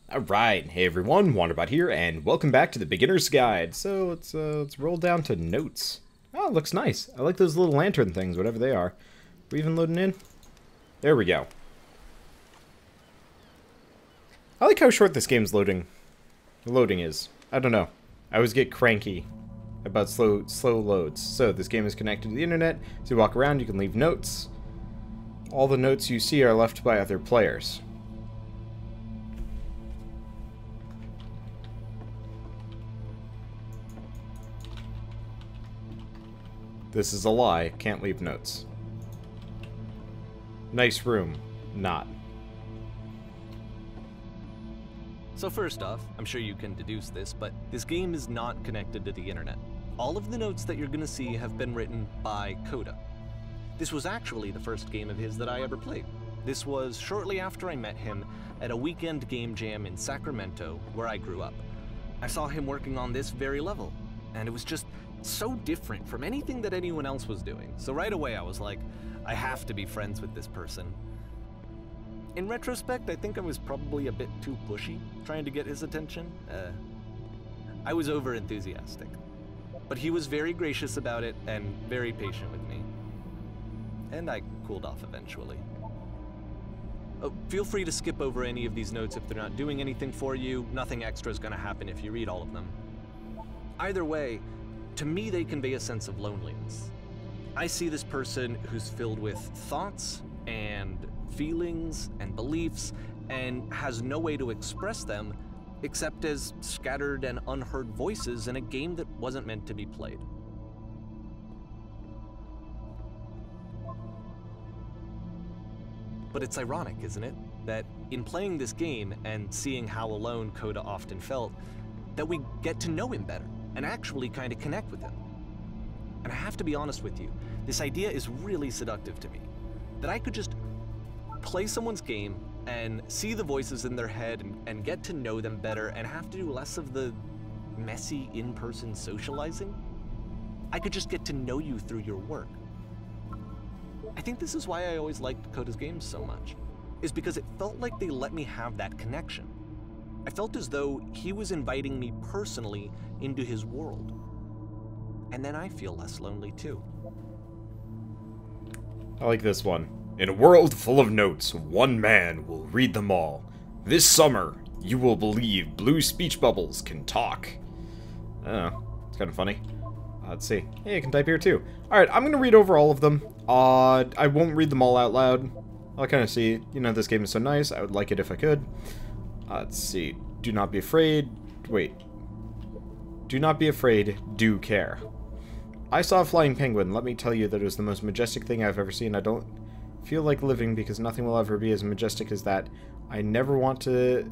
Alright, hey everyone, Wanderbot here, and welcome back to the Beginner's Guide. So, let's roll down to notes. Oh, it looks nice. I like those little lantern things, whatever they are. Are we even loading in? There we go. I like how short this game's loading is. I don't know. I always get cranky about slow loads. So, this game is connected to the internet. So you walk around, you can leave notes. All the notes you see are left by other players. This is a lie. Can't leave notes. Nice room. Not. So first off, I'm sure you can deduce this, but this game is not connected to the internet. All of the notes that you're gonna see have been written by Coda. This was actually the first game of his that I ever played. This was shortly after I met him at a weekend game jam in Sacramento, where I grew up. I saw him working on this very level, and it was just so different from anything that anyone else was doing. So right away I was like, I have to be friends with this person. In retrospect, I think I was probably a bit too pushy, trying to get his attention. I was over-enthusiastic. But he was very gracious about it and very patient with me. And I cooled off eventually. Oh, feel free to skip over any of these notes if they're not doing anything for you. Nothing extra is going to happen if you read all of them. Either way, to me they convey a sense of loneliness. I see this person who's filled with thoughts and feelings and beliefs and has no way to express them except as scattered and unheard voices in a game that wasn't meant to be played. But it's ironic, isn't it, that in playing this game and seeing how alone Coda often felt, that we get to know him better and actually kind of connect with him. And I have to be honest with you, this idea is really seductive to me. That I could just play someone's game and see the voices in their head and get to know them better and have to do less of the messy in-person socializing. I could just get to know you through your work. I think this is why I always liked Coda's games so much, is because it felt like they let me have that connection. I felt as though he was inviting me personally into his world. And then I feel less lonely too. I like this one. In a world full of notes, one man will read them all. This summer, you will believe blue speech bubbles can talk. I don't know. It's kind of funny. Let's see. Hey, I can type here too. Alright, I'm going to read over all of them. I won't read them all out loud. I'll kind of see, you know, this game is so nice. I would like it if I could. Let's see. Do not be afraid. Wait. Do not be afraid. Do care. I saw a flying penguin. Let me tell you that it was the most majestic thing I've ever seen. I don't feel like living because nothing will ever be as majestic as that. I never want to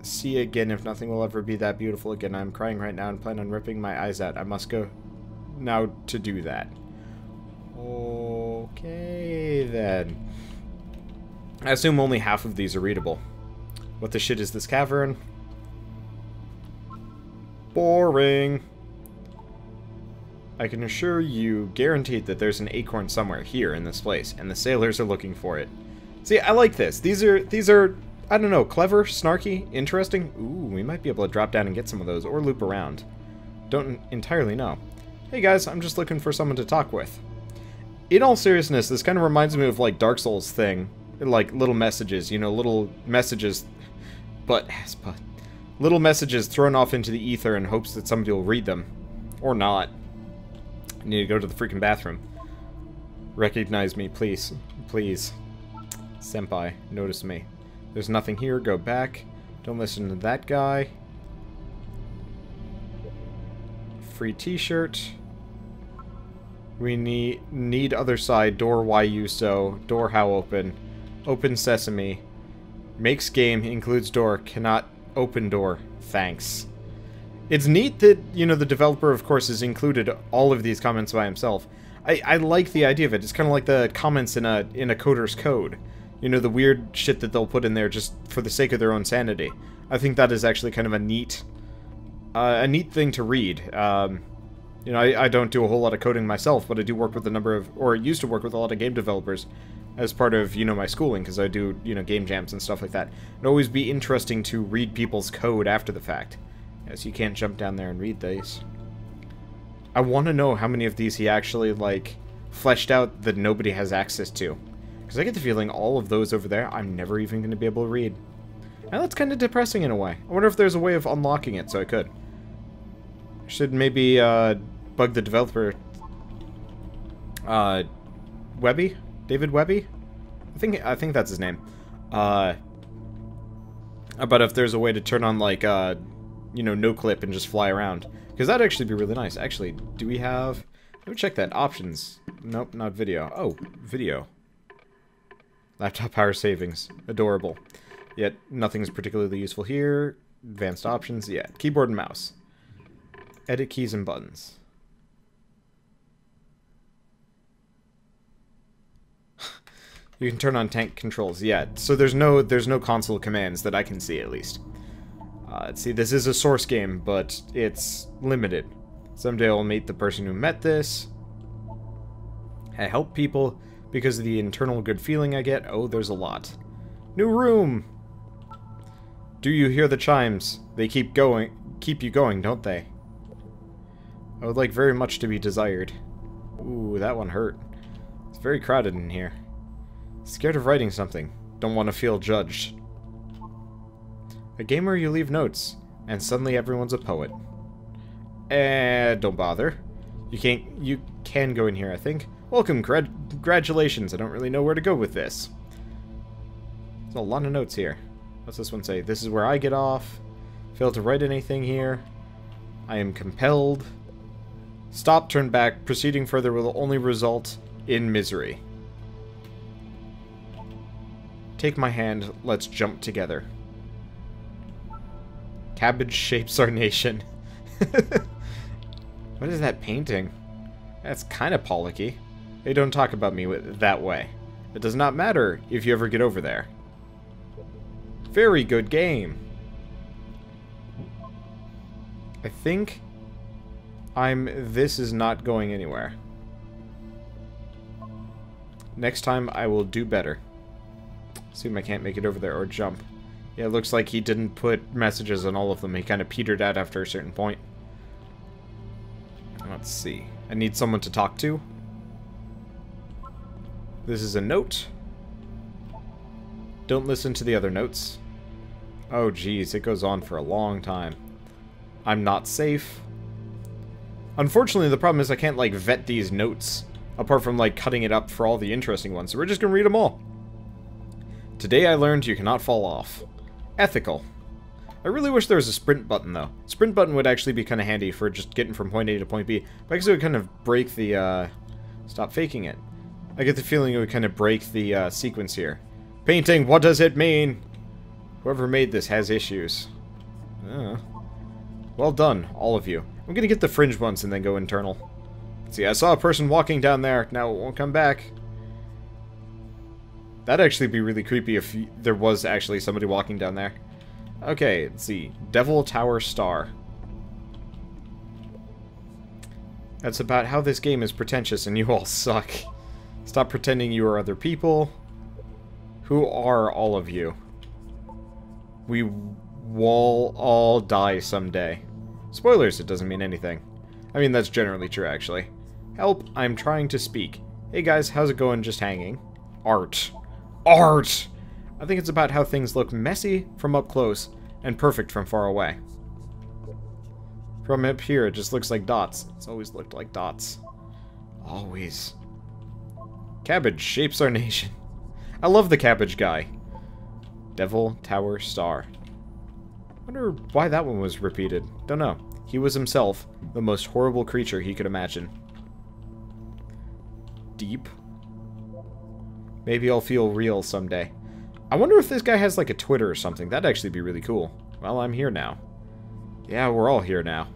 see again if nothing will ever be that beautiful again. I'm crying right now and plan on ripping my eyes out. I must go now to do that. Okay, then. I assume only half of these are readable. What the shit is this cavern? Boring. I can assure you, guaranteed, that there's an acorn somewhere here in this place, and the sailors are looking for it. See, I like this. These are, I don't know, clever, snarky, interesting. Ooh, we might be able to drop down and get some of those, or loop around. Don't entirely know. Hey guys, I'm just looking for someone to talk with. In all seriousness, this kind of reminds me of, like, Dark Souls thing. Like, little messages, you know, little messages, but little messages thrown off into the ether in hopes that somebody will read them. Or not. I need to go to the freaking bathroom. Recognize me, please. Please. Senpai, notice me. There's nothing here, go back. Don't listen to that guy. Free t-shirt. We need other side. Door why you so. Door how open. Open sesame. Makes game, includes door. Cannot open door. Thanks. It's neat that, you know, the developer, of course, has included all of these comments by himself. I like the idea of it. It's kind of like the comments in a coder's code. You know, the weird shit that they'll put in there just for the sake of their own sanity. I think that is actually kind of a neat thing to read. You know, I don't do a whole lot of coding myself, but I do work with a number of, or used to work with a lot of game developers as part of, you know, my schooling, because I do, you know, game jams and stuff like that. It'd always be interesting to read people's code after the fact. Yes, you can't jump down there and read these. I want to know how many of these he actually, like, fleshed out that nobody has access to. Because I get the feeling all of those over there, I'm never even going to be able to read. And that's kind of depressing in a way. I wonder if there's a way of unlocking it so I could. Should maybe bug the developer. Webby? David Webby? I think that's his name. About if there's a way to turn on, like, you know, no clip and just fly around. Because that'd actually be really nice. Actually, do we have... Let me check that. Options. Nope, not video. Oh, video. Laptop power savings. Adorable. Yet, nothing's particularly useful here. Advanced options. Yeah, keyboard and mouse. Edit keys and buttons. You can turn on tank controls. Yeah, so there's no console commands that I can see, at least. See, this is a source game, but it's limited. Someday I'll meet the person who met this. I help people because of the internal good feeling I get. Oh, there's a lot. New room! Do you hear the chimes? They keep you going, don't they? I would like very much to be desired. Ooh, that one hurt. It's very crowded in here. Scared of writing something. Don't want to feel judged. A game where you leave notes, and suddenly everyone's a poet. Don't bother. You can go in here, I think. Welcome, congratulations. I don't really know where to go with this. There's a lot of notes here. What's this one say? This is where I get off. Failed to write anything here. I am compelled. Stop, turn back. Proceeding further will only result in misery. Take my hand. Let's jump together. Cabbage shapes our nation. What is that painting? That's kind of Pollocky. They don't talk about me that way. It does not matter if you ever get over there. Very good game. I think this is not going anywhere. Next time I will do better. Assume I can't make it over there or jump. Yeah, it looks like he didn't put messages on all of them. He kind of petered out after a certain point. Let's see. I need someone to talk to. This is a note. Don't listen to the other notes. Oh, geez, it goes on for a long time. I'm not safe. Unfortunately, the problem is I can't, like, vet these notes, apart from, like, cutting it up for all the interesting ones, so we're just gonna read them all. Today I learned you cannot fall off. Ethical. I really wish there was a sprint button, though. Sprint button would actually be kind of handy for just getting from point A to point B, but I guess it would kind of break the, Stop faking it. I get the feeling it would kind of break the, sequence here. Painting, what does it mean? Whoever made this has issues. Well done, all of you. I'm gonna get the fringe ones and then go internal. See, I saw a person walking down there. Now it won't come back. That'd actually be really creepy if there was actually somebody walking down there. Okay, let's see. Devil Tower Star. That's about how this game is pretentious and you all suck. Stop pretending you are other people. Who are all of you? We will all die someday. Spoilers, it doesn't mean anything. I mean, that's generally true, actually. Help, I'm trying to speak. Hey guys, how's it going just hanging? Art. Art! I think it's about how things look messy from up close and perfect from far away. From up here, it just looks like dots. It's always looked like dots. Always. Cabbage shapes our nation. I love the cabbage guy. Devil Tower Star. Wonder why that one was repeated. Don't know. He was himself the most horrible creature he could imagine. Deep. Maybe I'll feel real someday. I wonder if this guy has like a Twitter or something. That'd actually be really cool. Well, I'm here now. Yeah, we're all here now.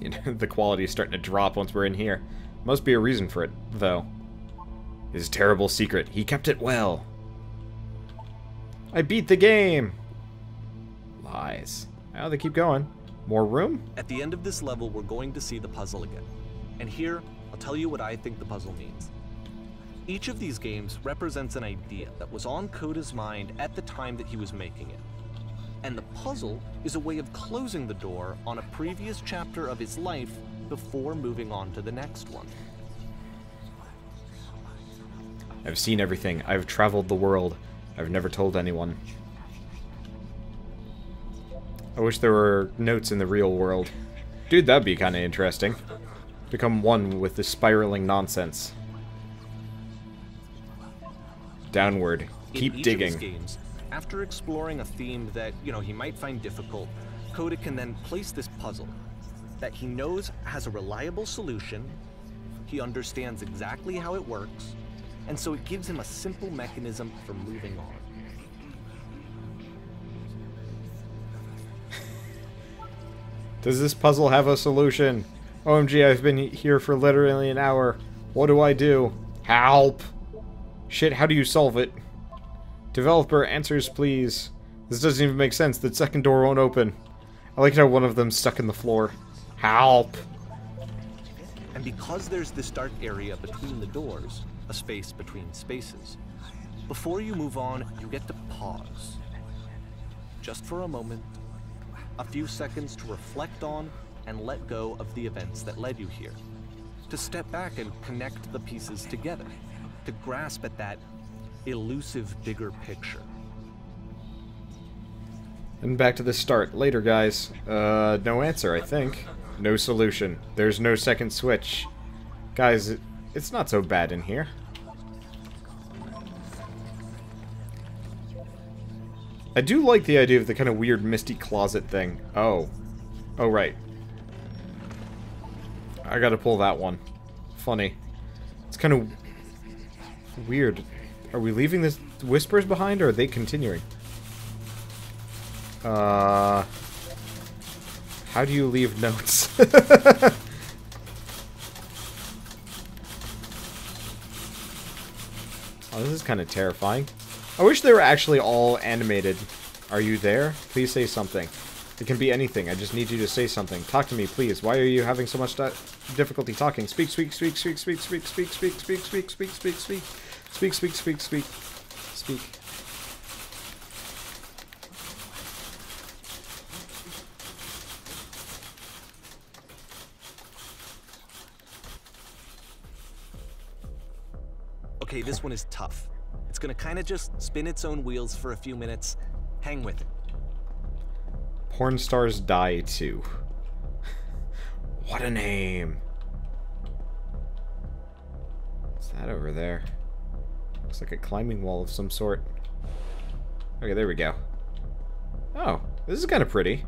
You know, the quality is starting to drop once we're in here. Must be a reason for it, though. His terrible secret. He kept it well. I beat the game! Lies. Oh, they keep going. More room? At the end of this level, we're going to see the puzzle again. And here, I'll tell you what I think the puzzle means. Each of these games represents an idea that was on Coda's mind at the time that he was making it. And the puzzle is a way of closing the door on a previous chapter of his life before moving on to the next one. I've seen everything. I've traveled the world. I've never told anyone. I wish there were notes in the real world. Dude, that'd be kind of interesting. Become one with this spiraling nonsense. Downward. Keep digging. In each of his games, after exploring a theme that, he might find difficult, Coda can then place this puzzle that he knows has a reliable solution, he understands exactly how it works, and so it gives him a simple mechanism for moving on. Does this puzzle have a solution? OMG, I've been here for literally an hour. What do I do? Help! Shit, how do you solve it? Developer, answers please. This doesn't even make sense. The second door won't open. I like how one of them's stuck in the floor. Help! And because there's this dark area between the doors, a space between spaces, before you move on, you get to pause. Just for a moment, a few seconds to reflect on and let go of the events that led you here. To step back and connect the pieces together. To grasp at that elusive bigger picture. And back to the start. Later, guys. No answer, I think. No solution. There's no second switch. Guys, it's not so bad in here. I do like the idea of the kind of weird misty closet thing. Oh. Oh, right. I gotta pull that one. Funny. It's kind of weird. Are we leaving this whispers behind, or are they continuing? How do you leave notes? Oh, this is kind of terrifying. I wish they were actually all animated. Are you there? Please say something. It can be anything. I just need you to say something. Talk to me, please. Why are you having so much difficulty talking? Speak, speak, speak, speak, speak, speak, speak, speak, speak, speak, speak, speak, speak. Speak, speak, speak, speak. Speak. Okay, this one is tough. It's gonna kind of just spin its own wheels for a few minutes. Hang with it. Porn stars die too. What a name. What's that over there? Looks like a climbing wall of some sort. Okay, there we go. Oh, this is kind of pretty.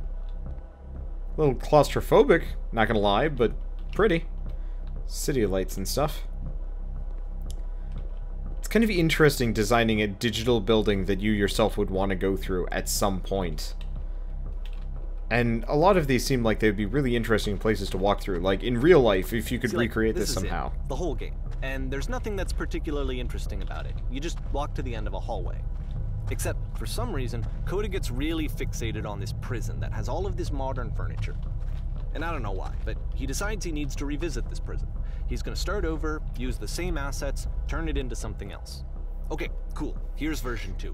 A little claustrophobic, not gonna lie, but pretty. City lights and stuff. It's kind of interesting designing a digital building that you yourself would want to go through at some point. And a lot of these seem like they'd be really interesting places to walk through. Like, in real life, if you could recreate this somehow. The whole game. And there's nothing that's particularly interesting about it. You just walk to the end of a hallway. Except, for some reason, Coda gets really fixated on this prison that has all of this modern furniture. And I don't know why, but he decides he needs to revisit this prison. He's gonna start over, use the same assets, turn it into something else. Okay, cool. Here's version 2.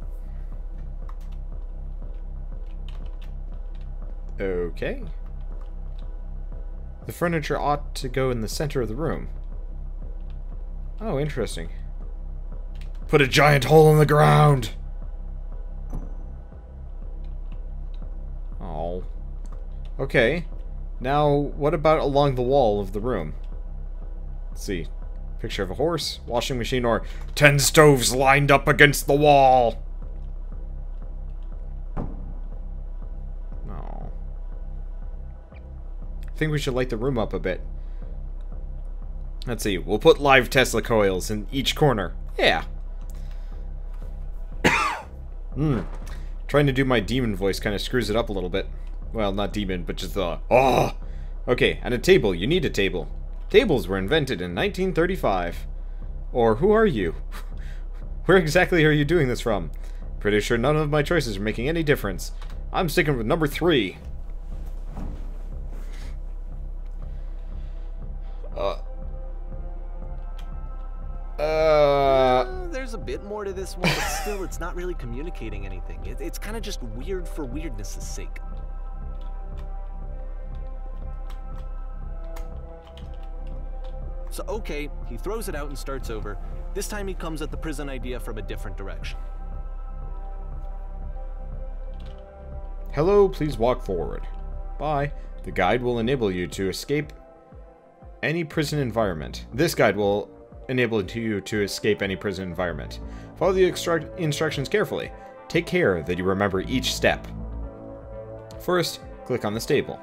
Okay. The furniture ought to go in the center of the room. Oh, interesting. Put a giant hole in the ground! Oh. Okay. Now, what about along the wall of the room? Let's see. Picture of a horse, washing machine, or 10 stoves lined up against the wall! No. I think we should light the room up a bit. Let's see. We'll put live Tesla coils in each corner. Yeah. Trying to do my demon voice kind of screws it up a little bit. Well, not demon, but just the... Oh! Okay, and a table. You need a table. Tables were invented in 1935. Or who are you? Where exactly are you doing this from? Pretty sure none of my choices are making any difference. I'm sticking with number 3. bit more to this one, but still, it's not really communicating anything. It's kind of just weird for weirdness' sake. So, okay, he throws it out and starts over. This time he comes at the prison idea from a different direction. Hello, please walk forward. Bye. The guide will enable you to escape any prison environment. This guide will enable you to escape any prison environment. Follow the instructions carefully. Take care that you remember each step. First, click on the staple.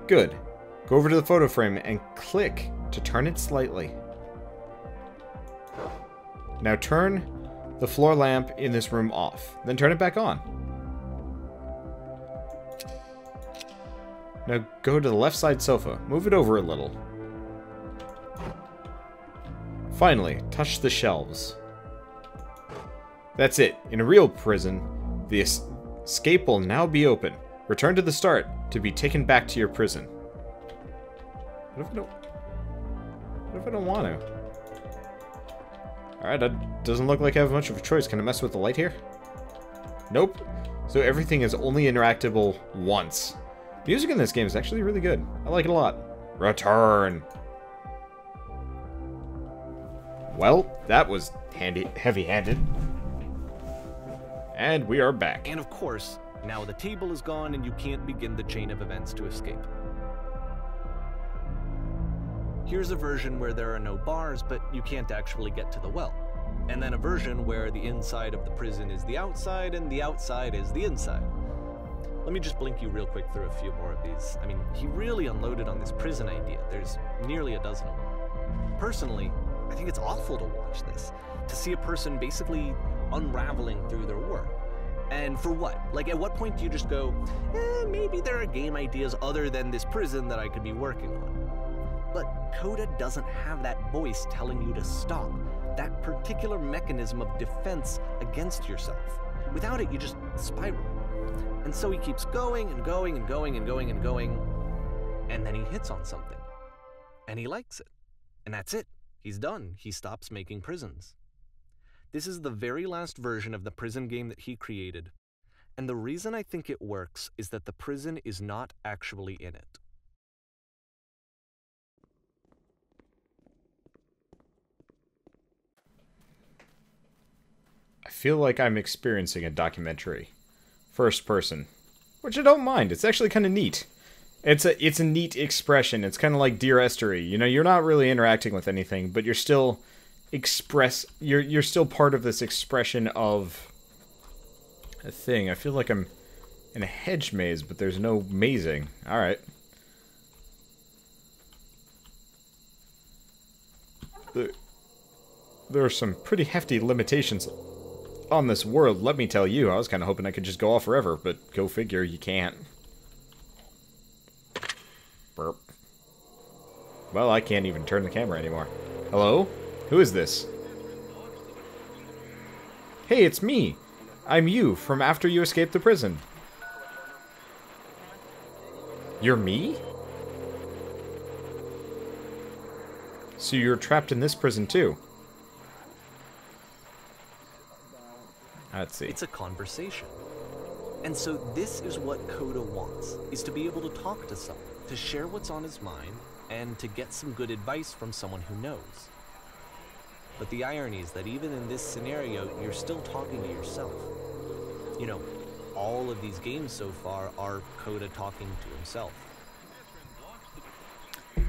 Good. Go over to the photo frame and click to turn it slightly. Now turn the floor lamp in this room off. Then turn it back on. Now go to the left side sofa. Move it over a little. Finally, touch the shelves. That's it. In a real prison, the escape will now be open. Return to the start to be taken back to your prison. What if I don't want to? Alright, that doesn't look like I have much of a choice. Can I mess with the light here? Nope. So everything is only interactable once. Music in this game is actually really good. I like it a lot. Return. Well, that was heavy-handed. And we are back. And of course, now the table is gone and you can't begin the chain of events to escape. Here's a version where there are no bars, but you can't actually get to the well. And then a version where the inside of the prison is the outside and the outside is the inside. Let me just blink you real quick through a few more of these. I mean, he really unloaded on this prison idea. There's nearly a dozen of them. Personally, I think it's awful to watch this, to see a person basically unraveling through their work. And for what? Like, at what point do you just go, maybe there are game ideas other than this prison that I could be working on? But Coda doesn't have that voice telling you to stop, that particular mechanism of defense against yourself. Without it, you just spiral. And so he keeps going and going and going and going and going, and then he hits on something. And he likes it. And that's it. He's done. He stops making prisons. This is the very last version of the prison game that he created. And the reason I think it works is that the prison is not actually in it. I feel like I'm experiencing a documentary. First person. Which I don't mind. It's actually kind of neat. It's a neat expression. It's kind of like Dear Esther. You know, you're not really interacting with anything, but you're still you're still part of this expression of a thing. I feel like I'm in a hedge maze, but there's no mazing. Alright. There are some pretty hefty limitations on this world, let me tell you. I was kind of hoping I could just go off forever, but go figure, you can't. Burp. Well, I can't even turn the camera anymore. Hello? Who is this? Hey, it's me! I'm you, from after you escaped the prison. You're me? So you're trapped in this prison too? Let's see. It's a conversation. And so this is what Coda wants, is to be able to talk to someone, to share what's on his mind, and to get some good advice from someone who knows. But the irony is that even in this scenario, you're still talking to yourself. You know, all of these games so far are Coda talking to himself.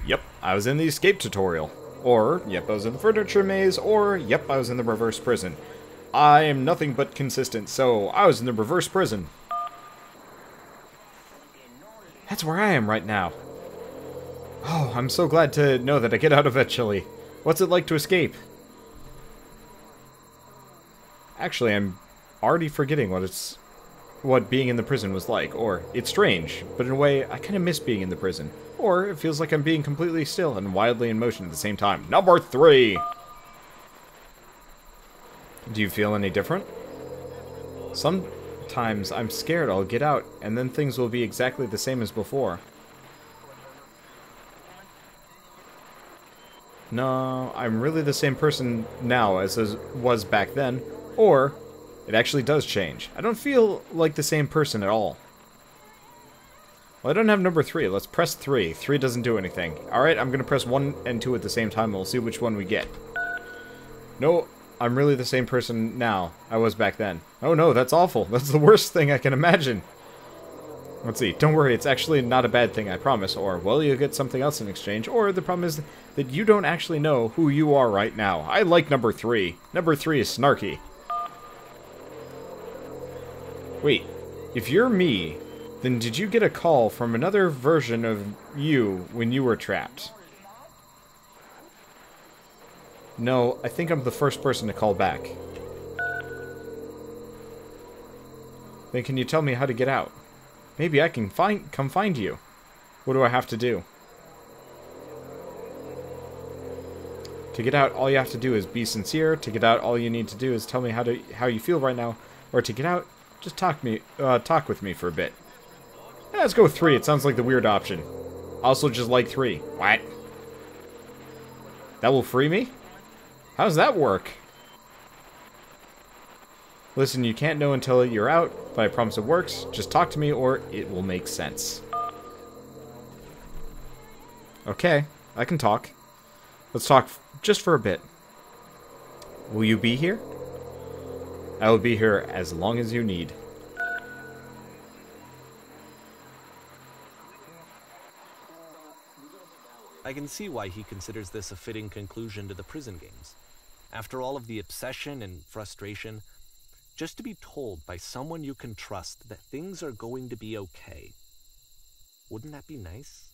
Yep, I was in the escape tutorial. Or, yep, I was in the furniture maze. Or, yep, I was in the reverse prison. I am nothing but consistent, so I was in the reverse prison. That's where I am right now. Oh, I'm so glad to know that I get out eventually. What's it like to escape? Actually, I'm already forgetting what being in the prison was like. Or, it's strange, but in a way, I kind of miss being in the prison. Or, it feels like I'm being completely still and wildly in motion at the same time. Number 3! Do you feel any different? Sometimes I'm scared I'll get out, and then things will be exactly the same as before. No, I'm really the same person now as I was back then. Or, it actually does change. I don't feel like the same person at all. Well, I don't have number 3. Let's press 3. 3 doesn't do anything. Alright, I'm gonna press 1 and 2 at the same time, and we'll see which one we get. No, I'm really the same person now I was back then. Oh no, that's awful. That's the worst thing I can imagine. Let's see. Don't worry, it's actually not a bad thing, I promise. Or, well, you'll get something else in exchange. Or, the problem is that you don't actually know who you are right now. I like number 3. Number 3 is snarky. Wait, if you're me, then did you get a call from another version of you when you were trapped? No, I think I'm the first person to call back. Then can you tell me how to get out? Maybe I can come find you. What do I have to do? To get out, all you have to do is be sincere. To get out, all you need to do is tell me how you feel right now. Or to get out, just talk with me for a bit. Yeah, let's go with 3. It sounds like the weird option. Also just like 3. What? That will free me? How does that work? Listen, you can't know until you're out, but I promise it works. Just talk to me or it will make sense. Okay, I can talk. Let's talk just for a bit. Will you be here? I will be here as long as you need. I can see why he considers this a fitting conclusion to the prison games. After all of the obsession and frustration, just to be told by someone you can trust that things are going to be okay. Wouldn't that be nice?